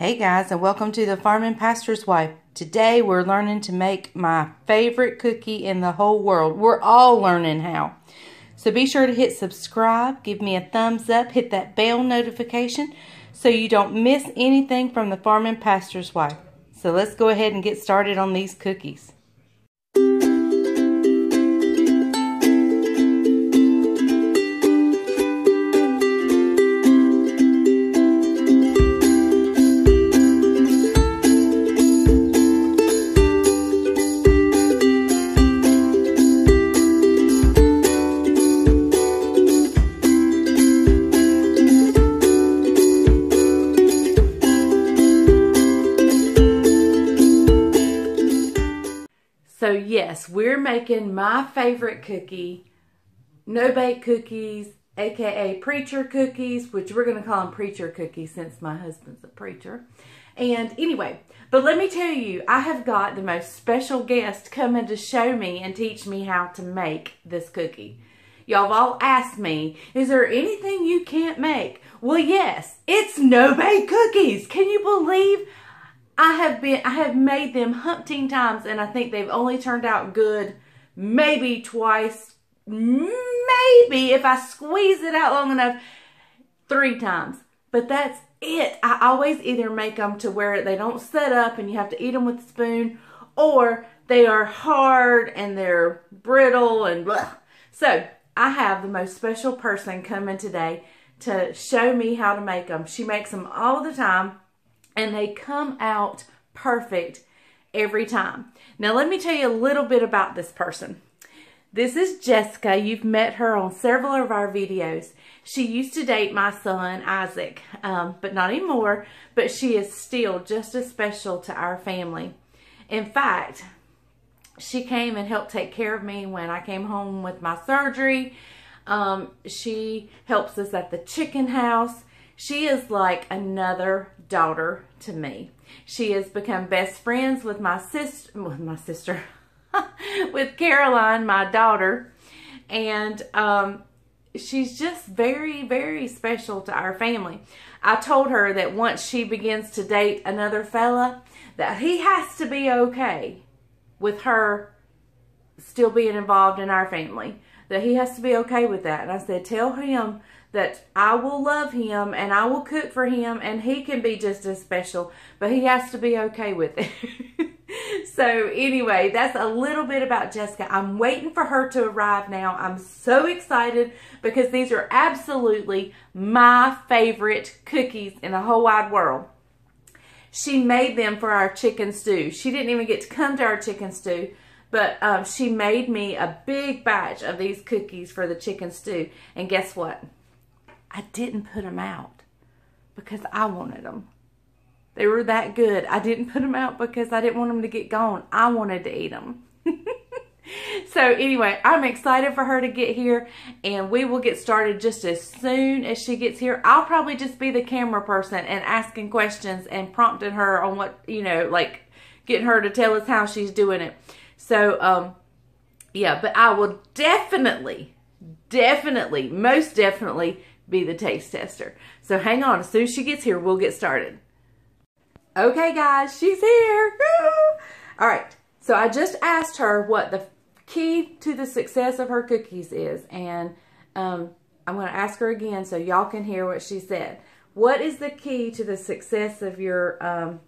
Hey guys, and welcome to the Farming Pastor's Wife. Today we're learning to make my favorite cookie in the whole world. We're all learning how. So be sure to hit subscribe, give me a thumbs up, hit that bell notification so you don't miss anything from the Farming Pastor's Wife. So let's go ahead and get started on these cookies. So yes, we're making my favorite cookie, no-bake cookies, aka preacher cookies, which we're going to call them preacher cookies since my husband's a preacher. And anyway, but let me tell you, I have got the most special guest coming to show me and teach me how to make this cookie. Y'all have all asked me, is there anything you can't make? Well, yes, it's no-bake cookies. Can you believe I have made them umpteen times, and I think they've only turned out good maybe twice, maybe if I squeeze it out long enough, 3 times. But that's it. I always either make them to where they don't set up and you have to eat them with a spoon, or they are hard and they're brittle and blah. So I have the most special person coming today to show me how to make them. She makes them all the time, and they come out perfect every time. Now let me tell you a little bit about this person. This is Jessica. You've met her on several of our videos. She used to date my son, Isaac, but not anymore. But she is still just as special to our family. In fact, she came and helped take care of me when I came home with my surgery. She helps us at the chicken house. She is like another daughter to me. She has become best friends with my sister, with Caroline, my daughter. And she's just very, very special to our family. I told her that once she begins to date another fella, that he has to be okay with her still being involved in our family. That he has to be okay with that. And I said, tell him that I will love him and I will cook for him and he can be just as special, but he has to be okay with it. So anyway, that's a little bit about Jessica. I'm waiting for her to arrive now. I'm so excited because these are absolutely my favorite cookies in the whole wide world. She made them for our chicken stew. She didn't even get to come to our chicken stew, but she made me a big batch of these cookies for the chicken stew. And guess what? I didn't put them out because I wanted them. They were that good. I didn't put them out because I didn't want them to get gone. I wanted to eat them. So anyway, I'm excited for her to get here, and we will get started just as soon as she gets here. I'll probably just be the camera person and asking questions and prompting her on what, you know, like getting her to tell us how she's doing it. So, yeah, but I will definitely, most definitely be the taste tester. So hang on, as soon as she gets here, we'll get started. Okay guys, she's here. All right, so I just asked her what the key to the success of her cookies is, and I'm going to ask her again so y'all can hear what she said. What is the key to the success of your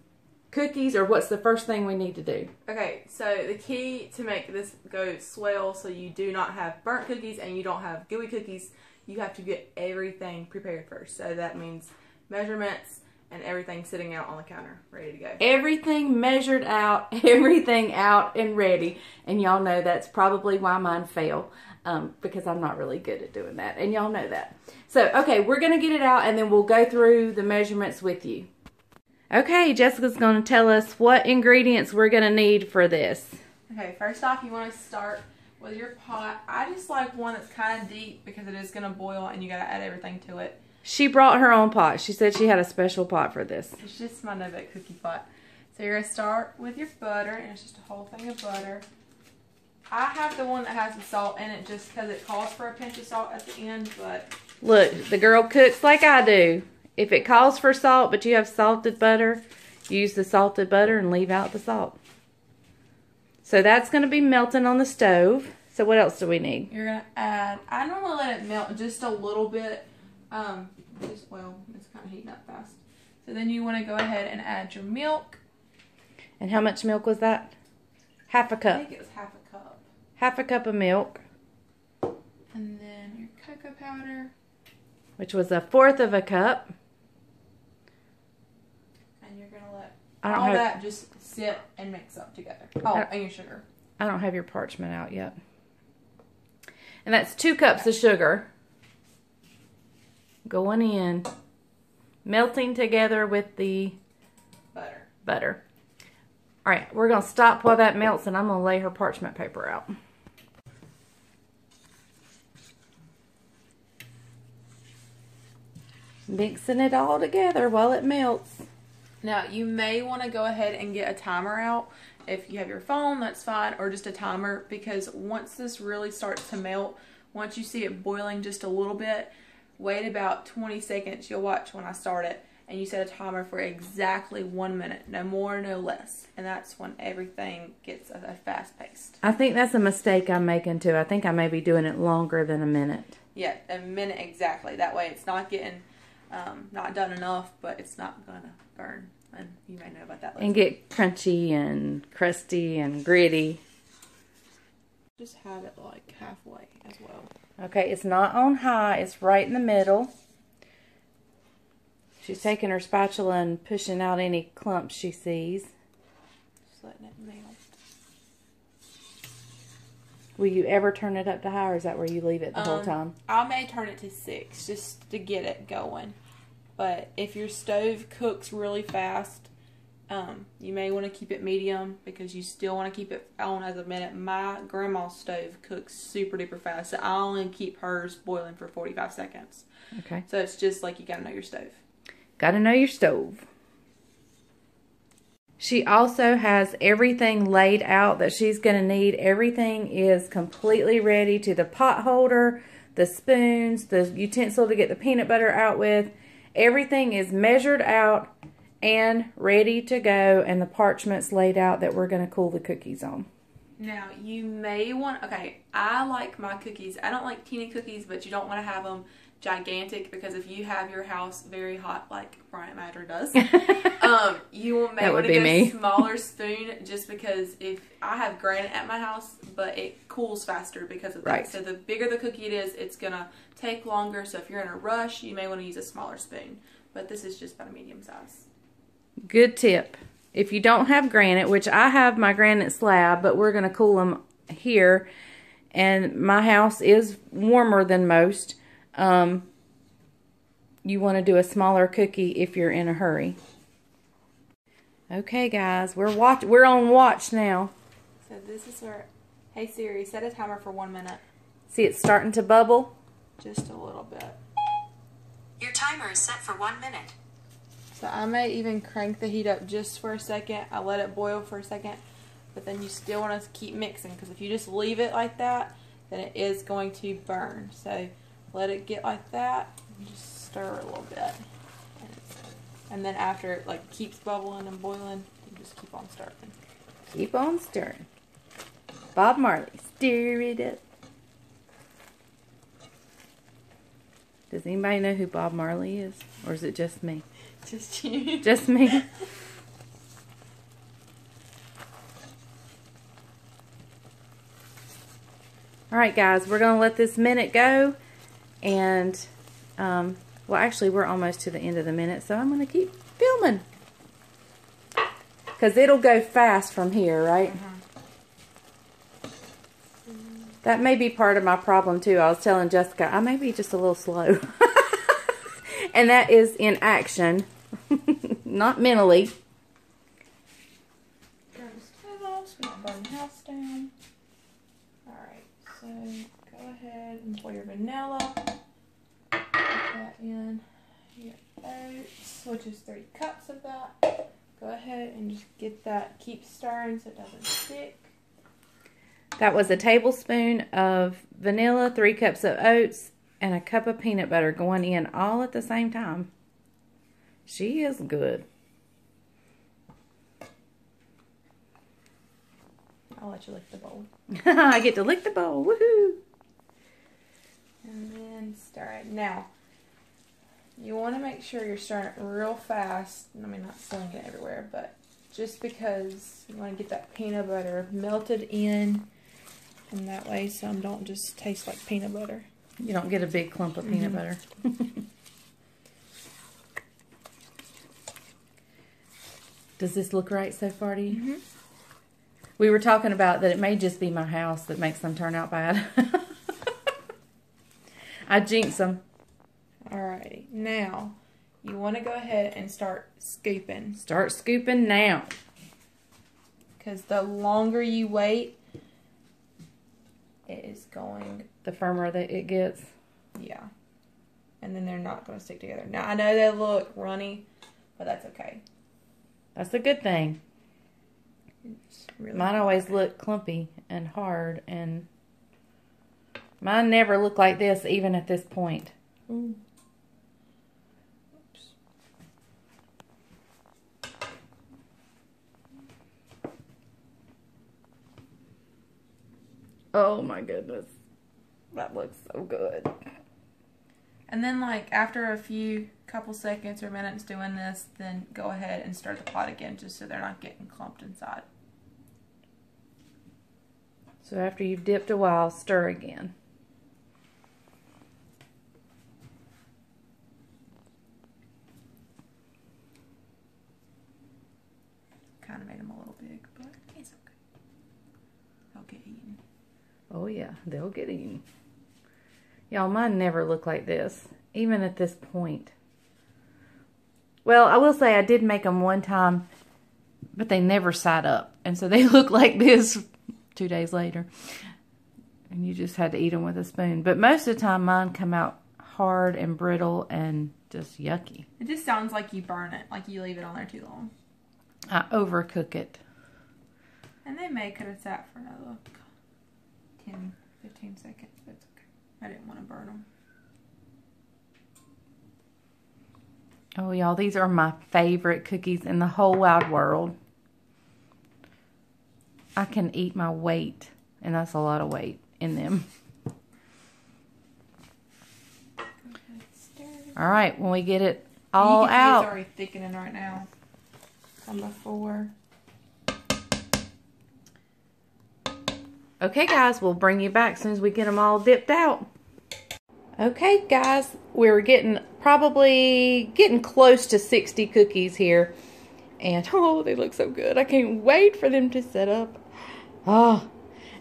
cookies, or what's the first thing we need to do? Okay, so the key to make this go swell so you do not have burnt cookies and you don't have gooey cookies, you have to get everything prepared first. So that means measurements and everything sitting out on the counter, ready to go. Everything measured out, everything out and ready. And y'all know that's probably why mine fail, because I'm not really good at doing that. And y'all know that. So, okay, we're going to get it out and then we'll go through the measurements with you. Okay, Jessica's going to tell us what ingredients we're going to need for this. Okay, first off, you want to start with your pot. I just like one that's kind of deep because it is going to boil and you got to add everything to it. She brought her own pot. She said she had a special pot for this. It's just my no-bake cookie pot. So you're going to start with your butter, and it's just a whole thing of butter. I have the one that has the salt in it just because it calls for a pinch of salt at the end, but... Look, the girl cooks like I do. If it calls for salt, but you have salted butter, use the salted butter and leave out the salt. So that's going to be melting on the stove. So what else do we need? You're going to add, I normally let it melt just a little bit. Well, it's kind of heating up fast. So then you want to go ahead and add your milk. And how much milk was that? Half a cup. I think it was half a cup. Half a cup of milk. And then your cocoa powder. Which was 1/4 of a cup. And you're going to let all that just sit and mix up together. Oh, and your sugar. I don't have your parchment out yet. And that's 2 cups of sugar. Going in. Melting together with the butter. All right, we're going to stop while that melts, and I'm going to lay her parchment paper out. Mixing it all together while it melts. Now, you may want to go ahead and get a timer out. If you have your phone, that's fine, or just a timer, because once this really starts to melt, once you see it boiling just a little bit, wait about 20 seconds. You'll watch when I start it, and you set a timer for exactly 1 minute, no more, no less. And that's when everything gets a fast paced. I think that's a mistake I'm making too. I think I may be doing it longer than a minute. Yeah, a minute exactly. That way it's not getting not done enough, but it's not going to burn. And you may know about that later. And get crunchy and crusty and gritty. Just have it like halfway as well. Okay, it's not on high. It's right in the middle. She's taking her spatula and pushing out any clumps she sees. Just letting it melt. Will you ever turn it up to high, or is that where you leave it the whole time? I may turn it to 6 just to get it going. But if your stove cooks really fast, you may want to keep it medium because you still want to keep it on as a minute. My grandma's stove cooks super duper fast, so I only keep hers boiling for 45 seconds. Okay. So it's just like you got to know your stove. Got to know your stove. She also has everything laid out that she's going to need. Everything is completely ready, to the pot holder, the spoons, the utensil to get the peanut butter out with. Everything is measured out and ready to go, and the parchment's laid out that we're going to cool the cookies on. Now, you may want, okay, I like my cookies. I don't like teeny cookies, but you don't want to have them gigantic, because if you have your house very hot like Bryant Madra does, you may want to get a smaller spoon, just because if I have granite at my house, but it cools faster because of that. Right. So the bigger the cookie it is, it's going to take longer. So if you're in a rush, you may want to use a smaller spoon. But this is just about a medium size. Good tip. If you don't have granite, which I have my granite slab, but we're going to cool them here, and my house is warmer than most, you want to do a smaller cookie if you're in a hurry. Okay, guys, we're on watch now. So this is where, hey Siri, set a timer for 1 minute. See, it's starting to bubble. Just a little bit. Your timer is set for 1 minute. So I may even crank the heat up just for a second. I let it boil for a second, but then you still want to keep mixing, because if you just leave it like that, then it is going to burn. So let it get like that, and just stir a little bit. And then after it like keeps bubbling and boiling, you just keep on stirring. Keep on stirring. Bob Marley, stir it up. Does anybody know who Bob Marley is? Or is it just me? Just you. Just me. Alright guys, we're going to let this minute go. And, well actually we're almost to the end of the minute, so I'm going to keep filming. Because it'll go fast from here, right? That may be part of my problem too. I was telling Jessica, I may be just a little slow. And that is in action, not mentally. Turn the stove off so we can burn the house down. Alright, so go ahead and pour your vanilla. Put that in your oats, which is 3 cups of that. Go ahead and just get that, keep stirring so it doesn't stick. That was a tablespoon of vanilla, 3 cups of oats, and a cup of peanut butter going in all at the same time. She is good. I'll let you lick the bowl. I get to lick the bowl. Woohoo! And then stir it. Now, you want to make sure you're stirring it real fast. I mean, not slinging it everywhere, but just because you want to get that peanut butter melted in. And that way some don't just taste like peanut butter. You don't get a big clump of peanut butter. Does this look right so far to you? Mm-hmm. We were talking about that it may just be my house that makes them turn out bad. I jinx them. Alrighty. Now, you want to go ahead and start scooping. Start scooping now. Because the longer you wait, it is going... The firmer that it gets. Yeah. And then they're not going to stick together. Now, I know they look runny, but that's okay. That's a good thing. Really mine always look clumpy and hard, and mine never look like this even at this point. Ooh. Oops. Oh my goodness. That looks so good. And then, like, after a couple seconds or minutes doing this, then go ahead and stir the pot again just so they're not getting clumped inside. So after you've dipped a while, stir again. Kind of made them a little big, but it's okay. They'll get eaten. Oh yeah, they'll get eaten. Y'all, mine never look like this, even at this point. Well, I will say I did make them one time, but they never sat up. And so they look like this 2 days later. And you just had to eat them with a spoon. But most of the time, mine come out hard and brittle and just yucky. It just sounds like you burn it, like you leave it on there too long. I overcook it. And they may could have sat for another 10, 15 seconds, but it's okay. I didn't want to burn them. Oh, y'all, these are my favorite cookies in the whole wide world. I can eat my weight, and that's a lot of weight in them. All right, when we get it all out. It's already thickening right now from before. Okay, guys, we'll bring you back as soon as we get them all dipped out. Okay, guys, we're probably getting close to 60 cookies here. And, oh, they look so good. I can't wait for them to set up. Oh,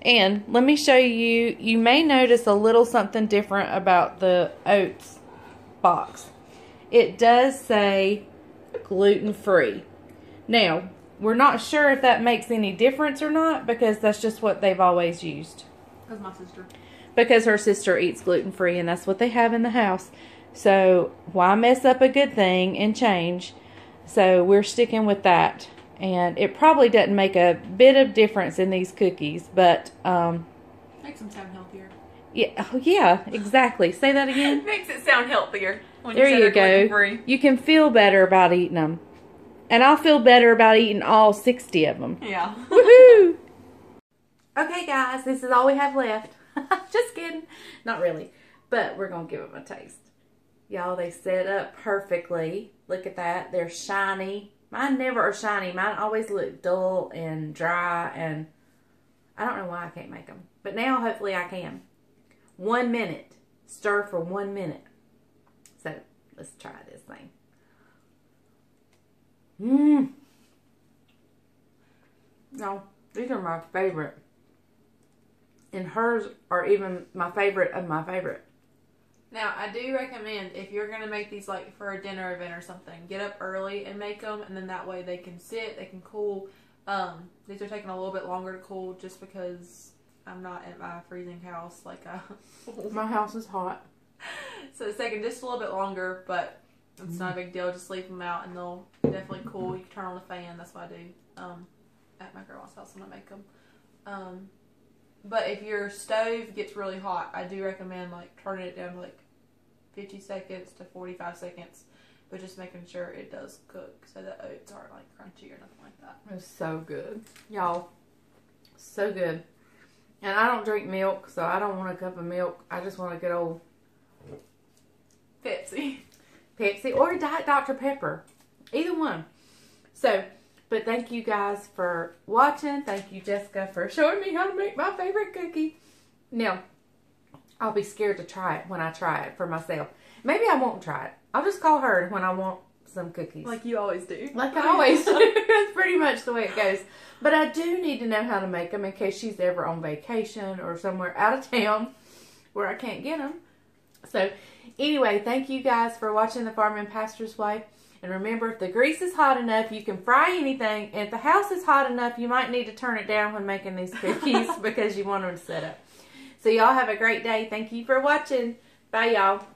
and let me show you. You may notice a little something different about the oats box. It does say gluten-free. Now, we're not sure if that makes any difference or not, because that's just what they've always used. That's my sister. Because her sister eats gluten-free, and that's what they have in the house. So, why mess up a good thing and change? So, we're sticking with that. And it probably doesn't make a bit of difference in these cookies, but... Makes them sound healthier. Yeah, oh, yeah, exactly. Say that again. Makes it sound healthier. When There you go. go. You can feel better about eating them. And I'll feel better about eating all 60 of them. Yeah. Woohoo! Okay, guys, this is all we have left. Just kidding. Not really. But we're going to give them a taste. Y'all, they set up perfectly. Look at that. They're shiny. Mine never are shiny. Mine always look dull and dry. And I don't know why I can't make them. But now, hopefully, I can. 1 minute. Stir for 1 minute. So, let's try this thing. No, these are my favorite. And hers are even my favorite of my favorite. Now, I do recommend, if you're going to make these like for a dinner event or something, get up early and make them, and then that way they can sit, they can cool. These are taking a little bit longer to cool just because I'm not at my freezing house. My house is hot. So it's taking just a little bit longer, but it's not a big deal. Just leave them out and they'll definitely cool. You can turn on the fan. That's what I do at my grandma's house when I make them. But if your stove gets really hot, I do recommend like turning it down to like 50 seconds to 45 seconds. but just making sure it does cook so the oats aren't like crunchy or nothing like that. It was so good. Y'all, so good. And I don't drink milk, so I don't want a cup of milk. I just want a good old Pepsi or Diet Dr. Pepper. Either one. So, but thank you guys for watching. Thank you, Jessica, for showing me how to make my favorite cookie. Now, I'll be scared to try it when I try it for myself. Maybe I won't try it. I'll just call her when I want some cookies. like you always do. Like I always do. That's pretty much the way it goes. But I do need to know how to make them in case she's ever on vacation or somewhere out of town where I can't get them. So, anyway, thank you guys for watching The Farming Pastor's Wife. And remember, if the grease is hot enough, you can fry anything. And if the house is hot enough, you might need to turn it down when making these cookies because you want them to set up. So, y'all have a great day. Thank you for watching. Bye, y'all.